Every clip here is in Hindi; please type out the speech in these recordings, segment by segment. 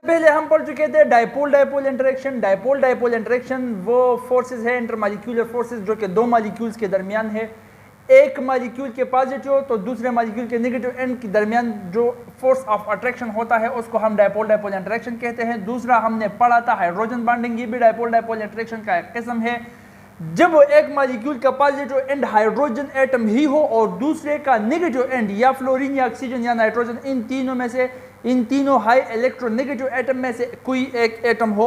पहले हम पढ़ चुके थे dipole dipole interaction. Dipole dipole interaction वो फोर्सेस है, इंटरमॉलिक्यूलर फोर्सेस, जो कि दो मॉलिक्यूल्स के दरमियान है। एक मॉलिक्यूल के पॉजिटिव तो दूसरे मॉलिक्यूल के नेगेटिव एंड के दरमियान जो फोर्स ऑफ अट्रैक्शन होता है उसको हम डायपोल डायपोल इंटरेक्शन कहते हैं। दूसरा हमने पढ़ा था हाइड्रोजन बॉन्डिंग, ये भी डायपोल डायपोल इंटरेक्शन का एक किस्म है। जब एक मॉलिक्यूल का पॉजिटिव एंड हाइड्रोजन एटम ही हो और दूसरे का नेगेटिव एंड या फ्लोरीन या ऑक्सीजन या नाइट्रोजन, इन तीनों में से, इन तीनों हाई इलेक्ट्रोनेगेटिव एटम में से कोई एक एटम हो,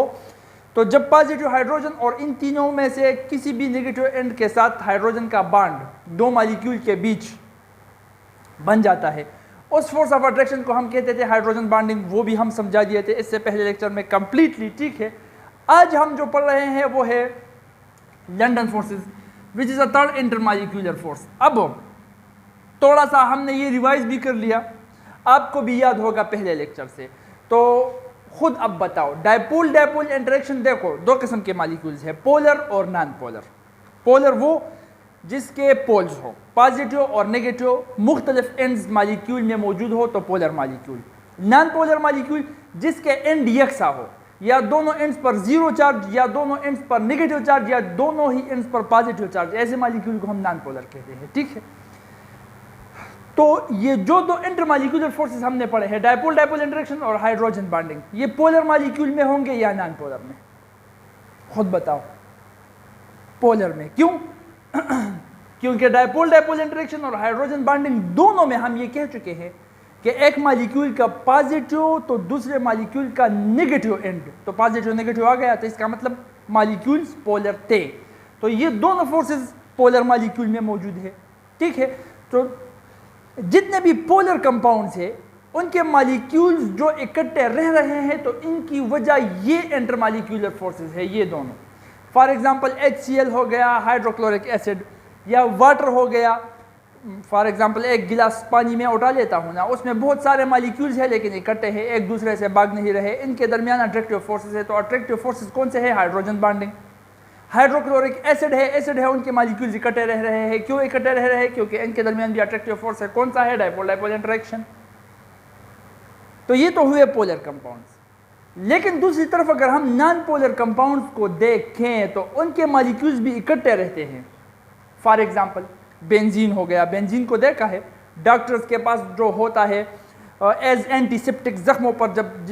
तो जब पॉजिटिव हाइड्रोजन और इन तीनों में से किसी भी नेगेटिव एंड के साथ हाइड्रोजन का बॉन्ड दो मॉलिक्यूल के बीच बन जाता है, उस फोर्स ऑफ अट्रैक्शन को हम कहते थे हाइड्रोजन बॉन्डिंग। वो भी हम समझा दिए थे इससे पहले लेक्चर में कंप्लीटली, ठीक है। आज हम जो पढ़ रहे हैं वो है London forces which is a third intermolecular force. अब थोड़ा सा हमने ये रिवाइज भी कर लिया, आपको भी याद होगा पहले लेक्चर से, तो खुद अब बताओ डायपोल डायपोल इंटरेक्शन। देखो दो किस्म के मॉलिक्यूल्स है, पोलर और नॉन पोलर। पोलर वो जिसके पोल्स हो, पॉजिटिव और नेगेटिव मुख्तलिफ एंड्स मॉलिक्यूल में मौजूद हो तो polar molecule. Non polar molecule जिसके एंड यकसा हो, या दोनों एंड्स पर जीरो चार्ज या दोनों एंड्स पर नेगेटिव चार्ज या दोनों ही एंड्स पर पॉजिटिव चार्ज, ऐसे मॉलिक्यूल को हम नॉन पोलर कहते हैं, ठीक है। तो ये जो दो इंटरमॉलिक्यूलर फोर्सेस हमने पढ़े हैं, डायपोल डायपोल इंटरेक्शन और हाइड्रोजन बॉन्डिंग, ये पोलर मॉलिक्यूल में होंगे या नॉन पोलर में? खुद बताओ। पोलर में, क्यों? क्योंकि डायपोल डायपोल इंटरेक्शन और हाइड्रोजन बॉन्डिंग दोनों में हम ये कह चुके हैं कि एक मॉलिक्यूल का पॉजिटिव तो दूसरे मॉलिक्यूल का नेगेटिव एंड, तो पॉजिटिव नेगेटिव आ गया तो इसका मतलब मॉलिक्यूल्स पोलर थे। तो ये दोनों फोर्सेस पोलर मॉलिक्यूल में मौजूद है, ठीक है। तो जितने भी पोलर कंपाउंड्स है उनके मॉलिक्यूल्स जो इकट्ठे रह रहे हैं तो इनकी वजह ये इंटरमॉलिक्यूलर फोर्सेस है, ये दोनों। फॉर एग्जांपल HCl हो गया, हाइड्रोक्लोरिक एसिड, या वाटर हो गया। फॉर एग्जांपल एक गिलास पानी में उठा लेता हूँ ना, उसमें बहुत सारे मॉलिक्यूल्स है लेकिन इकट्ठे हैं, एक दूसरे से भाग नहीं रहे, इनके दरमियान अट्रैक्टिव फोर्सेस है। तो अट्रैक्टिव फोर्सेस कौन से है? Hydrogen bonding. हाइड्रोक्लोरिक एसिड है, उनके मॉलिक्यूल्स इकट्ठे रह रहे हैं। क्यों इकट्ठे रह रहे हैं? क्योंकि इनके दरमियान भी अट्रैक्टिव फोर्स है। कौन सा है? Dipole dipole interaction. तो ये तो हुए पोलर कंपाउंड्स। लेकिन दूसरी तरफ अगर हम नॉन पोलर कंपाउंड्स को देखें तो उनके मॉलिक्यूल्स भी इकट्ठे रहते हैं। फॉर एग्जांपल बेंजीन हो गया, बेंजीन को देखा है डॉक्टर्स के पास जो होता है एज एंटीसेप्टिक, जख्मों पर जब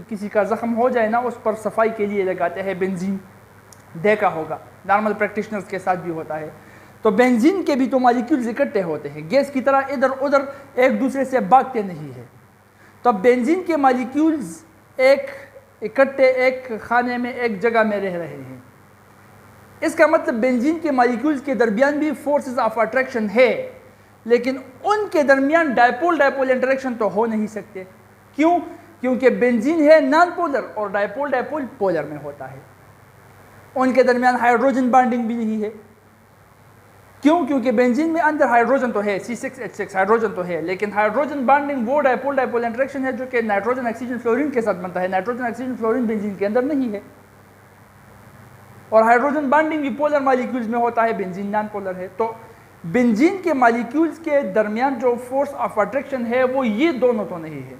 किसी का जख्म हो जाए ना उस पर सफाई के लिए लगाते हैं बेंजीन, देखा होगा, नॉर्मल प्रैक्टिशनर्स के साथ भी होता है। तो बेंजीन के भी तो मॉलिक्यूल्स इकट्ठे होते हैं, गैस की तरह इधर उधर एक दूसरे से भागते नहीं है। तो बेंजीन के मॉलिक्यूल्स एक इकट्ठे एक खाने में एक जगह में रह रहे हैं। इसका मतलब बेंजीन के मॉलिक्यूल्स के दरमियान भी फोर्सेस ऑफ अट्रैक्शन है, लेकिन उनके दरमियान डायपोल डायपोल इंटरेक्शन तो हो नहीं सकते। क्यों? क्योंकि बेंजीन है नॉन पोलर और डायपोल डायपोल पोलर में होता है। उनके दरमियान हाइड्रोजन बॉन्डिंग भी नहीं है। क्यों? क्योंकि बेंजीन में अंदर हाइड्रोजन तो है, C6H6 हाइड्रोजन तो है, लेकिन हाइड्रोजन बॉन्डिंग वो डायपोल डायपोल इंटरेक्शन है जो कि नाइट्रोजन ऑक्सीजन फ्लोरीन के साथ बनता है। नाइट्रोजन ऑक्सीजन फ्लोरीन बेंजीन के अंदर नहीं है। और हाइड्रोजन बॉन्डिंग भी पोलर मॉलिक्यूल्स में होता है, बेंजीन नॉन पोलर है। तो बेंजीन के मॉलिक्यूल्स के दरमियान जो फोर्स ऑफ अट्रैक्शन है वो ये दोनों तो नहीं है।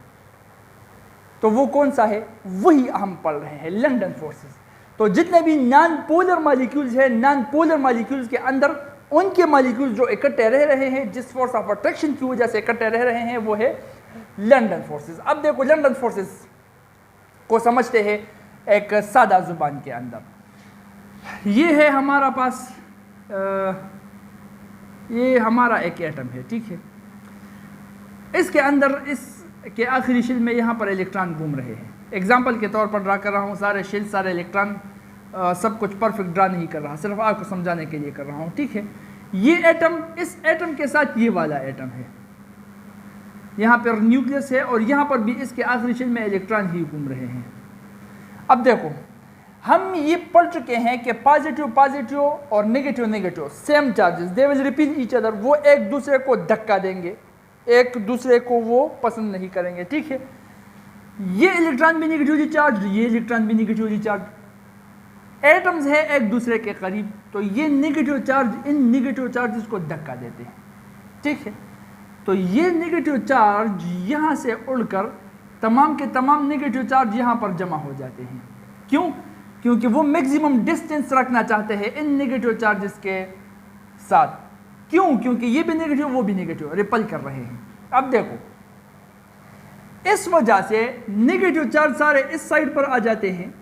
तो वो कौन सा है? वही हम पढ़ रहे हैं, लंदन फोर्सेस। तो जितने भी नॉन पोलर मॉलिक्यूल्स हैं, नॉन पोलर मॉलिक्यूल्स के अंदर उनके मॉलिक्यूल्स जो इकट्ठे रह रहे हैं, जिस फोर्स ऑफ अट्रैक्शन की वजह से इकट्ठे रह रहे हैं, वो है लंदन फोर्सेस। अब देखो लंदन फोर्सेस को समझते हैं एक सादा जुबान के अंदर। ये है हमारा पास ये हमारा एक एटम है, ठीक है। इसके अंदर इसके आखिरी शेल में यहाँ पर इलेक्ट्रॉन घूम रहे हैं। एग्जाम्पल के तौर पर ड्रा कर रहा हूँ, सारे शेल सारे इलेक्ट्रॉन, सब कुछ परफेक्ट ड्रा नहीं कर रहा, सिर्फ आपको समझाने के लिए कर रहा हूँ, ठीक है। ये एटम, इस एटम के साथ ये वाला एटम है, यहाँ पर न्यूक्लियस है और यहाँ पर भी इसके आखिरी शेल में इलेक्ट्रॉन ही घूम रहे हैं। अब देखो हम ये पढ़ चुके हैं कि पॉजिटिव पॉजिटिव और negative negative same charges, they will repeal each other, वो एक दूसरे को धक्का देंगे, एक दूसरे को वो पसंद नहीं करेंगे, ठीक है। ये इलेक्ट्रॉन भी नेगेटिवली चार्ज, ये इलेक्ट्रॉन भी नेगेटिवली चार्ज, एटम्स है एक दूसरे के करीब, तो ये negative charge in negative charges को धक्का देते हैं, ठीक है। तो ये नेगेटिव चार्ज यहाँ से उड़कर तमाम के तमाम नेगेटिव चार्ज यहाँ पर जमा हो जाते हैं। क्यों? क्योंकि वो मैक्सिमम डिस्टेंस रखना चाहते हैं इन नेगेटिव चार्जेस के साथ। क्यों? क्योंकि ये भी नेगेटिव वो भी नेगेटिव रिपल कर रहे हैं। अब देखो, इस वजह से नेगेटिव चार्ज सारे इस साइड पर आ जाते हैं,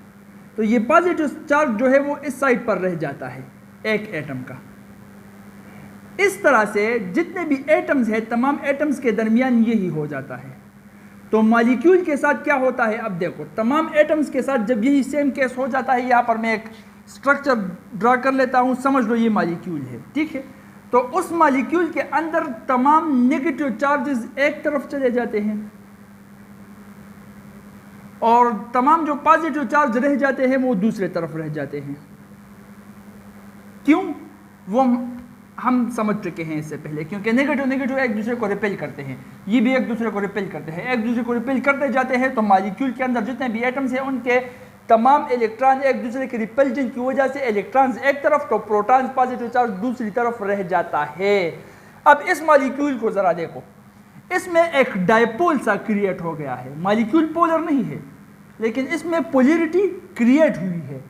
तो ये पॉजिटिव चार्ज जो है वो इस साइड पर रह जाता है एक एटम का। इस तरह से जितने भी एटम्स हैं तमाम एटम्स के दरमियान यही हो जाता है। तो मॉलिक्यूल के साथ क्या होता है? अब देखो, तमाम एटम्स के साथ जब यही सेम केस हो जाता है, यहाँ पर मैं एक स्ट्रक्चर ड्रा कर लेता हूँ, समझ लो ये मॉलिक्यूल है, ठीक है। तो उस मॉलिक्यूल के अंदर तमाम नेगेटिव चार्जेस एक तरफ चले जाते हैं और तमाम जो पॉजिटिव चार्ज रह जाते हैं वो दूसरे तरफ रह जाते हैं। क्यों? वो हम समझ चुके हैं इससे पहले, क्योंकि नेगेटिव नेगेटिव एक दूसरे को रिपेल करते हैं, ये भी एक दूसरे को रिपेल करते हैं, एक दूसरे को रिपेल करते जाते हैं। तो मॉलिक्यूल के अंदर जितने भी एटम्स हैं उनके तमाम इलेक्ट्रॉन एक दूसरे के रिपल्जन की वजह से इलेक्ट्रॉन्स एक तरफ तो प्रोटॉन्स पॉजिटिव चार्ज दूसरी तरफ रह जाता है। अब इस मॉलिक्यूल को जरा देखो, इसमें एक डायपोल सा क्रिएट हो गया है। मॉलिक्यूल पोलर नहीं है, लेकिन इसमें पोलैरिटी क्रिएट हुई है।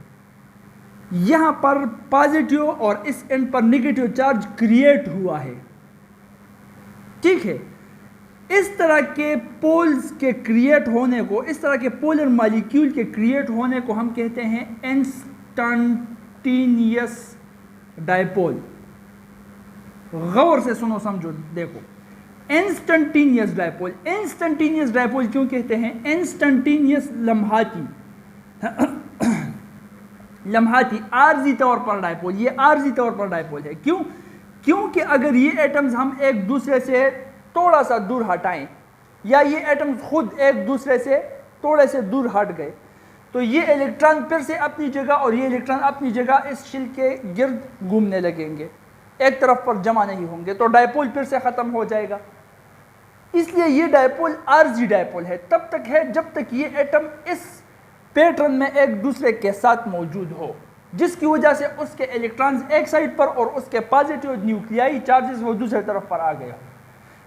यहां पर पॉजिटिव और इस एंड पर नेगेटिव चार्ज क्रिएट हुआ है, ठीक है। इस तरह के पोल्स के क्रिएट होने को, इस तरह के पोलर मॉलिक्यूल के क्रिएट होने को हम कहते हैं इंस्टंटेनियस डायपोल। गौर से सुनो, समझो, देखो, इंस्टंटेनियस डायपोल। इंस्टंटेनियस डायपोल क्यों कहते हैं? इंस्टंटेनियस लम्हाती लम्हाती आर्जी तौर पर डायपोल। ये आर्जी तौर पर डायपोल है। क्यों? क्योंकि अगर ये एटम्स हम एक दूसरे से थोड़ा सा दूर हटाएं या ये एटम्स खुद एक दूसरे से थोड़े से दूर हट गए, तो ये इलेक्ट्रॉन फिर से अपनी जगह और ये इलेक्ट्रॉन अपनी जगह इस शिल के गिर्द घूमने लगेंगे, एक तरफ पर जमा नहीं होंगे, तो डायपोल फिर से ख़त्म हो जाएगा। इसलिए ये डायपोल आर्जी डायपोल है। तब तक है जब तक ये एटम इस पैटर्न में एक दूसरे के साथ मौजूद हो, जिसकी वजह से उसके इलेक्ट्रॉन्स एक साइड पर और उसके पॉजिटिव न्यूक्लियाई चार्जेस वो दूसरे तरफ पर आ गया।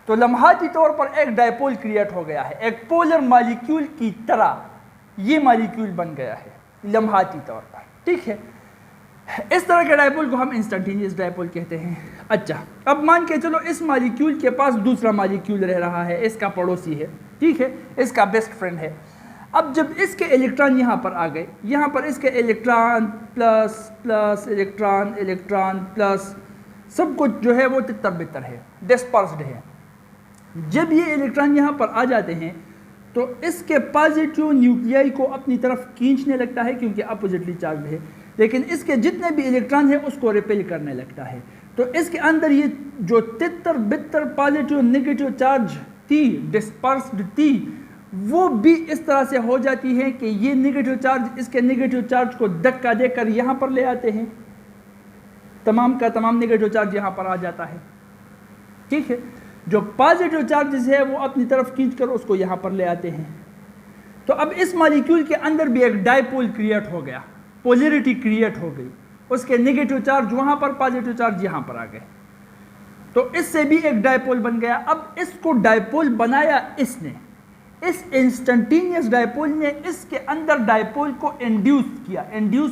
तो लम्हाती तौर पर एक डायपोल क्रिएट हो गया है, एक पोलर मॉलिक्यूल की तरह ये मॉलिक्यूल बन गया है लम्हाती तौर पर, ठीक है। इस तरह के डायपोल को हम इंस्टंटेनियस डायपोल कहते हैं। अच्छा, अब मान के चलो इस मॉलिक्यूल के पास दूसरा मॉलिक्यूल रह रहा है, इसका पड़ोसी है, ठीक है, इसका बेस्ट फ्रेंड है। अब जब इसके इलेक्ट्रॉन यहाँ पर आ गए, यहाँ पर इसके electron plus plus electron electron plus सब कुछ जो है वो तितर बितर है, डिस्पर्स्ड है। जब ये इलेक्ट्रॉन यहाँ पर आ जाते हैं तो इसके पॉजिटिव न्यूक्लियाई को अपनी तरफ खींचने लगता है क्योंकि अपोजिटली चार्ज है, लेकिन इसके जितने भी इलेक्ट्रॉन हैं उसको रिपेल करने लगता है। तो इसके अंदर ये जो तितर बितर पॉजिटिव नेगेटिव चार्ज थी, डिस्पर्स्ड थी, वो भी इस तरह से हो जाती है कि ये नेगेटिव चार्ज इसके नेगेटिव चार्ज को धक्का देकर यहाँ पर ले आते हैं, तमाम का तमाम नेगेटिव चार्ज यहाँ पर आ जाता है, ठीक है। जो पॉजिटिव चार्जेस है वो अपनी तरफ खींचकर उसको यहाँ पर ले आते हैं। तो अब इस मॉलिक्यूल के अंदर भी एक डायपोल क्रिएट हो गया, पोलैरिटी क्रिएट हो गई, उसके नेगेटिव चार्ज वहाँ पर, पॉजिटिव चार्ज यहाँ पर आ गए, तो इससे भी एक डायपोल बन गया। अब इसको डायपोल बनाया इसने, इस इंस्टंटेनियस डायपोल ने इसके अंदर डायपोल को इंड्यूस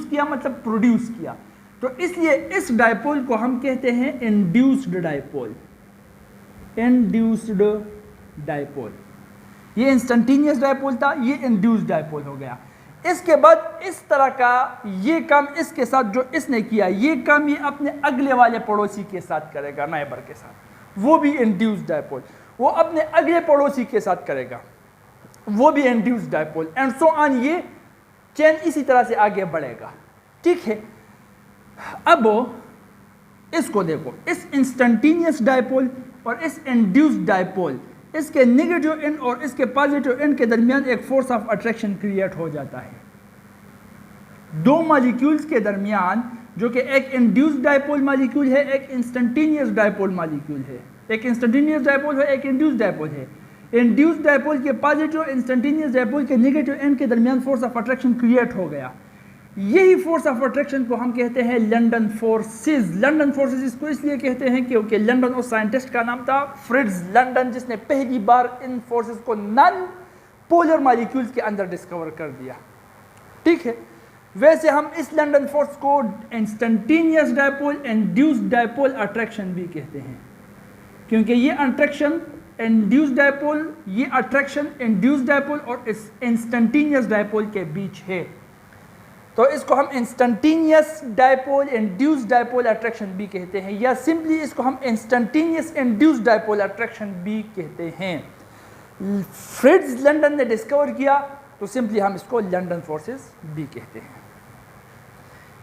किया मतलब प्रोड्यूस किया। तो इसलिए इस डायपोल को हम कहते हैं इंड्यूस्ड डायपोल। इंड्यूस्ड डायपोल, ये इंस्टंटेनियस डायपोल था, ये इंड्यूस्ड डायपोल हो गया। इसके बाद इस तरह का ये काम इसके साथ जो इसने किया, ये काम ये अपने अगले वाले पड़ोसी के साथ करेगा, नाइबर के साथ, वो भी इंड्यूस्ड डायपोल। वो अपने अगले पड़ोसी के साथ करेगा, वो भी induced dipole, and so on. ये चेन इसी तरह से आगे बढ़ेगा, ठीक है। अब इसको देखो, इस इंस्टंटेनियस डायपोल और इस इंड्यूस्ड डायपोल, इसके नेगेटिव एंड और इसके पॉजिटिव एंड के दरमियान एक फोर्स ऑफ अट्रैक्शन क्रिएट हो जाता है। दो मॉलिक्यूल्स के दरमियान, जो कि एक इंड्यूस्ड डायपोल मॉलिक्यूल है, एक इंस्टंटेनियस डायपोल मॉलिक्यूल है, एक इंस्टंटेनियस डायपोल है, एक इंड्यूस्ड डायपोल है। इंड्यूस्ड डायपोल के पॉजिटिव, इंस्टंटेनियस डायपोल के नेगेटिव एंड के दरमियान फोर्स ऑफ अट्रैक्शन क्रिएट हो गया। यही फोर्स ऑफ अट्रैक्शन को हम कहते हैं लंदन फोर्सेस। लंदन फोर्सेस इसको इसलिए कहते हैं क्योंकि लंदन उस साइंटिस्ट का नाम था, फ्रिट्ज लंदन, जिसने पहली बार इन फोर्सेस को नॉन पोलर मॉलिक्यूल्स के अंदर डिस्कवर कर दिया। ठीक है, वैसे हम इस लंदन फोर्स को instantaneous dipole induced dipole attraction भी कहते हैं, क्योंकि ये अट्रैक्शन इंड्यूस्ड डायपोल, ये अट्रैक्शन इंड्यूस्ड डायपोल और इस इंस्टेंटेनियस डायपोल के बीच है। तो इसको हम instantaneous dipole induced dipole attraction भी कहते हैं, या सिंपली इसको हम इंस्टेंटेनियस इंड्यूस्ड डायपोल अट्रैक्शन भी कहते हैं। फ्रिट्ज लंदन ने डिस्कवर किया तो सिंपली हम इसको लंदन फोर्सेस भी कहते हैं।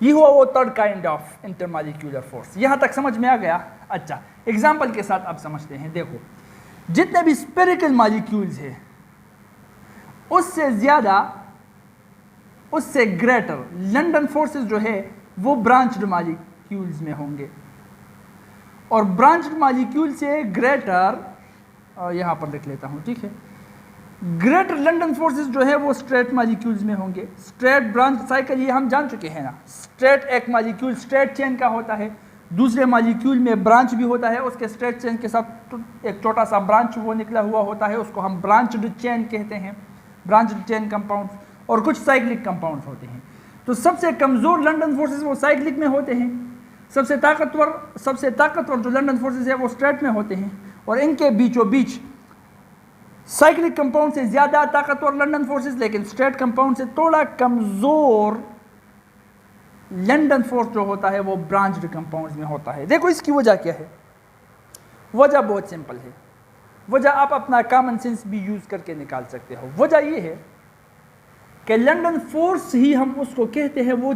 ये हुआ वो third kind of intermolecular force. यहां तक समझ में आ गया? अच्छा, एग्जांपल के साथ आप समझते हैं। देखो, जितने भी स्फेरिकल मॉलिक्यूल्स हैं उससे ज्यादा, उससे ग्रेटर लंदन फोर्सेस जो है वो ब्रांच्ड मॉलिक्यूल्स में होंगे, और ब्रांच्ड मॉलिक्यूल से ग्रेटर, यहां पर लिख लेता हूं, ठीक है, ग्रेटर लंदन फोर्सेस जो है वो स्ट्रेट मॉलिक्यूल्स में होंगे। स्ट्रेट ब्रांच साइकिल ये हम जान चुके हैं ना, स्ट्रेट एक मॉलिक्यूल स्ट्रेट चेन का होता है, दूसरे मॉलिक्यूल में ब्रांच भी होता है, उसके स्ट्रेट चेन के साथ एक छोटा सा ब्रांच वो निकला हुआ होता है, उसको हम ब्रांच्ड चेन कहते हैं, ब्रांच्ड चेन कंपाउंड्स, और कुछ साइक्लिक कंपाउंड्स होते हैं। तो सबसे कमज़ोर लंदन फोर्सेस वो साइक्लिक में होते हैं, सबसे ताकतवर जो लंदन फोर्सेस है वो स्ट्रेट में होते हैं, और इनके बीचों बीच साइक्लिक कंपाउंड से ज़्यादा ताकतवर लंदन फोर्सेस, लेकिन स्ट्रेट कंपाउंड से थोड़ा कमज़ोर लंदन फोर्स जो होता है वो ब्रांच्ड कंपाउंड्स में होता है। देखो इसकी वजह क्या है? वजह बहुत सिंपल है, वजह आप अपना कॉमन सेंस भी यूज़ करके निकाल सकते हो। वजह ये है कि लंदन फोर्स ही हम उसको कहते हैं, वो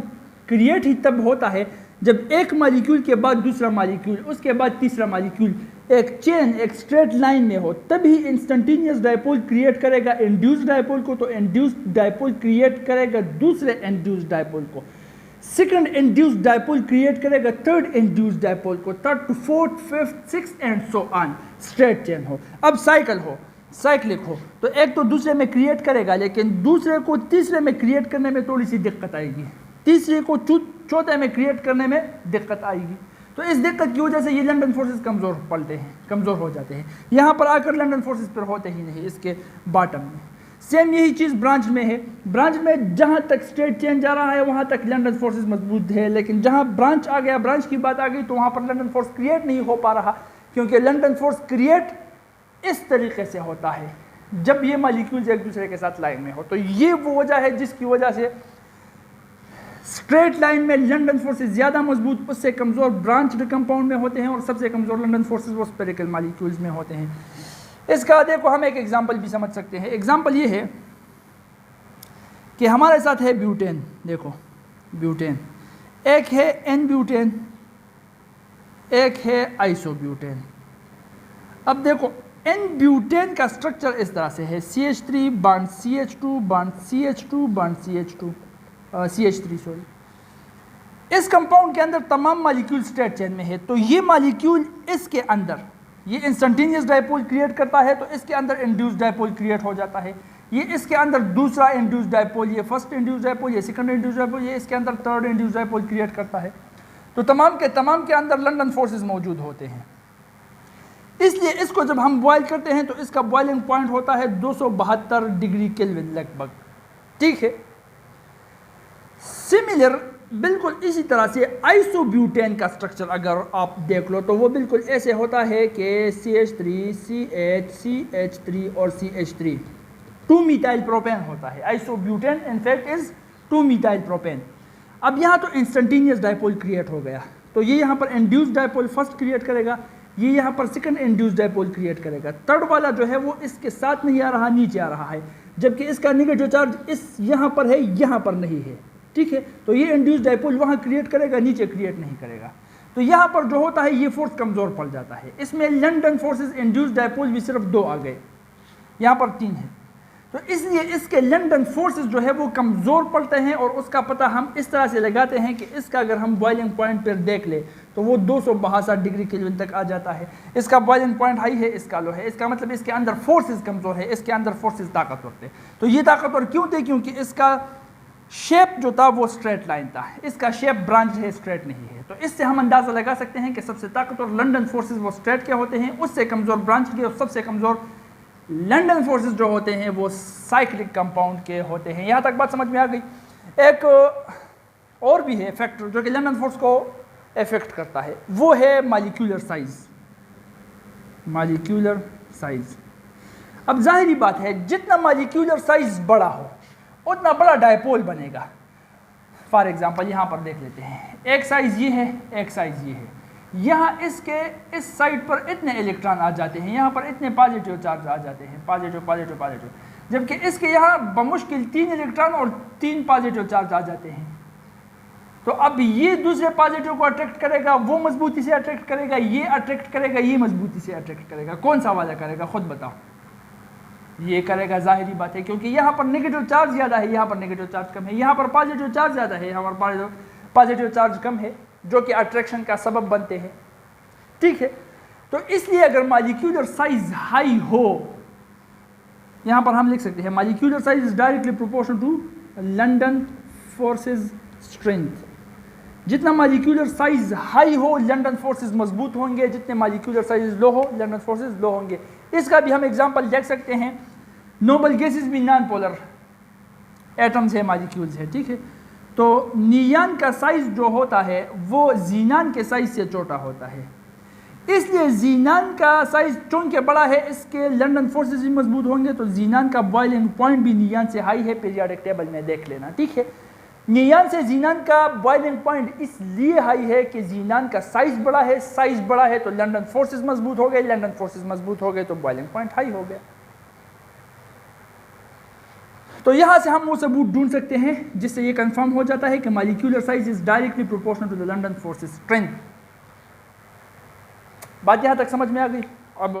क्रिएट ही तब होता है जब एक मॉलिक्यूल के बाद दूसरा मॉलिक्यूल, उसके बाद तीसरा मॉलिक्यूल एक चेन, एक स्ट्रेट लाइन में हो, तभी इंस्टेंटेनियस डायपोल क्रिएट करेगा इंड्यूस्ड डायपोल को, तो इंड्यूस्ड डायपोल क्रिएट करेगा दूसरे इंड्यूस्ड डायपोल को, सेकंड इंड्यूस्ड डायपोल क्रिएट करेगा थर्ड इंड्यूस्ड डायपोल को, third to fourth, fifth, sixth and so on. Straight chain हो, अब साइकिल हो, साइक्लिक हो, तो एक तो दूसरे में क्रिएट करेगा, लेकिन दूसरे को तीसरे में क्रिएट करने में थोड़ी सी दिक्कत आएगी, तीसरे को चौथे में क्रिएट करने में दिक्कत आएगी। तो इस दिक्कत की वजह से ये लंदन फोर्सेस कमज़ोर पड़ते हैं, कमज़ोर हो जाते हैं। यहाँ पर आकर लंदन फोर्सेस पर होते ही नहीं, इसके बॉटम में। सेम यही चीज़ ब्रांच में है, ब्रांच में जहाँ तक स्ट्रेट चेन जा रहा है वहाँ तक लंदन फोर्सेस मजबूत है, लेकिन जहाँ ब्रांच आ गया, ब्रांच की बात आ गई, तो वहाँ पर लंदन फोर्स क्रिएट नहीं हो पा रहा, क्योंकि लंदन फोर्स क्रिएट इस तरीके से होता है जब ये मॉलिक्यूल्स एक दूसरे के साथ लाइन में हो। तो ये वो वजह है जिसकी वजह से स्ट्रेट लाइन में लंदन फोर्सेस ज़्यादा मजबूत, उससे कमज़ोर ब्रांच्ड कंपाउंड में होते हैं, और सबसे कमज़ोर लंदन फोर्सेस वो स्फेरिकल मॉलिक्यूल्स में होते हैं। इसका देखो हम एक एग्जांपल भी समझ सकते हैं। एग्जांपल ये है कि हमारे साथ है ब्यूटेन, देखो ब्यूटेन, एक है एन ब्यूटेन, एक है आइसोब्यूटेन। अब देखो एन ब्यूटेन का स्ट्रक्चर इस तरह से है, CH3 bond CH2 bond CH2 bond CH3 sorry. इस कंपाउंड के अंदर तमाम मॉलिक्यूल स्ट्रेट चेन में है, तो ये मॉलिक्यूल इसके अंदर ये इंस्टेंटेनियस डायपोल क्रिएट करता है, तो इसके अंदर इंड्यूस्ड डायपोल क्रिएट हो जाता है। ये इसके अंदर दूसरा इंड्यूस्ड डायपोल, ये फर्स्ट इंड्यूस्ड डायपोल, ये सेकंड इंड्यूस्ड डायपोल, ये इसके अंदर थर्ड इंड्यूस्ड डायपोल क्रिएट करता है। तो तमाम के अंदर लंदन फोर्सेस मौजूद होते हैं। इसलिए इसको जब हम बॉयल करते हैं तो इसका बॉइलिंग पॉइंट होता है 272 डिग्री केल्विन लगभग, ठीक है। सिमिलर बिल्कुल इसी तरह से आइसोब्यूटेन का स्ट्रक्चर अगर आप देख लो तो वो बिल्कुल ऐसे होता है कि CH3 CH CH3 और CH3 2 मिथाइल प्रोपेन होता है। Isobutane in fact is 2 methyl propane. अब यहाँ तो इंस्टेंटेनियस डायपोल क्रिएट हो गया, तो ये यहाँ पर इंड्यूस्ड डायपोल फर्स्ट क्रिएट करेगा, ये यहाँ पर सेकंड इंड्यूस्ड डायपोल क्रिएट करेगा। थर्ड वाला जो है वो इसके साथ नहीं आ रहा, नीचे आ रहा है, जबकि इसका नेगेटिव चार्ज इस यहाँ पर है, यहाँ पर नहीं है, ठीक है। तो ये इंड्यूस्ड डायपोल वहाँ क्रिएट करेगा, नीचे क्रिएट नहीं करेगा। तो यहाँ पर जो होता है ये फोर्स कमज़ोर पड़ जाता है। इसमें लंदन फोर्सेस इंड्यूस्ड डायपोल भी सिर्फ 2 आ गए, यहाँ पर 3 है। तो इसलिए इसके लंदन फोर्सेस जो है वो कमज़ोर पड़ते हैं, और उसका पता हम इस तरह से लगाते हैं कि इसका अगर हम बॉइलिंग पॉइंट पर देख ले तो वो 262 डिग्री केल्विन तक आ जाता है। इसका बॉइलिंग पॉइंट हाई है, इसका लो है, इसका मतलब इसके अंदर फोर्सेस कमज़ोर है, इसके अंदर फोर्सेस ताकतवर थे। तो ये ताकतवर क्यों थे? क्योंकि इसका शेप जो था वो स्ट्रेट लाइन था, इसका शेप ब्रांच है, स्ट्रेट नहीं है। तो इससे हम अंदाज़ा लगा सकते हैं कि सबसे ताकतवर लंदन फोर्सेस वो स्ट्रेट के होते हैं, उससे कमज़ोर ब्रांच के, और सबसे कमज़ोर लंदन फोर्सेस जो होते हैं वो साइक्लिक कंपाउंड के होते हैं। यहाँ तक बात समझ में आ गई। एक और भी है फैक्टर जो कि लंदन फोर्स को इफेक्ट करता है, वो है मॉलिक्यूलर साइज। मॉलिक्यूलर साइज, अब जाहिर बात है जितना मॉलिक्यूलर साइज बड़ा हो उतना बड़ा डायपोल बनेगा। फॉर एग्जांपल यहाँ पर देख लेते हैं, एक साइज ये है, एक साइज ये है। यहाँ इसके इस साइड पर इतने इलेक्ट्रॉन आ जाते हैं, यहाँ पर इतने पॉजिटिव चार्ज आ जाते हैं, पॉजिटिव पॉजिटिव पॉजिटिव, जबकि इसके यहाँ बमुश्किल 3 इलेक्ट्रॉन और 3 पॉजिटिव चार्ज आ जाते हैं। तो अब ये दूसरे पॉजिटिव को अट्रैक्ट करेगा, वो मजबूती से अट्रैक्ट करेगा, ये अट्रैक्ट करेगा, ये मजबूती से अट्रैक्ट करेगा। कौन सा वाला करेगा खुद बताओ? ये करेगा, जाहिर बात है, क्योंकि यहाँ पर नेगेटिव चार्ज ज़्यादा है, यहाँ पर नेगेटिव चार्ज कम है, यहाँ पर पॉजिटिव चार्ज ज़्यादा है, यहाँ पर पॉजिटिव चार्ज कम है, जो कि अट्रैक्शन का सबब बनते हैं। ठीक है, तो इसलिए अगर मॉलिक्यूलर साइज हाई हो, यहाँ पर हम लिख सकते हैं molecular size is directly proportional to London forces strength. जितना मॉलिक्यूलर साइज हाई हो लंदन फोर्सेस मजबूत होंगे, जितने मॉलिक्यूलर साइज लो हो लंदन फोर्सेस लो होंगे। इसका भी हम एग्जांपल देख सकते हैं, नोबल गैसेस भी नॉन पोलर एटम्स है, मॉलिक्यूल्स है। ठीक है, तो नियान का साइज जो होता है वो जीनान के साइज से छोटा होता है, इसलिए जीनान का साइज चूंकि बड़ा है इसके लंदन फोर्सेस भी मजबूत होंगे, तो जीनान का बॉइलिंग पॉइंट भी नियान से हाई है, पीरियोडिक टेबल में देख लेना। ठीक है, नियान से जीनान का बॉइलिंग पॉइंट इसलिए हाई है कि जीनान का साइज बड़ा है, साइज बड़ा है तो लंदन फोर्सेस मजबूत हो गए, लंदन फोर्सेस मजबूत हो गए तो बॉइलिंग पॉइंट हाई हो गया। तो यहां से हम वो सबूत ढूंढ सकते हैं जिससे ये कंफर्म हो जाता है कि molecular size is directly proportional to the London forces strength. बात यहां तक समझ में आ गई?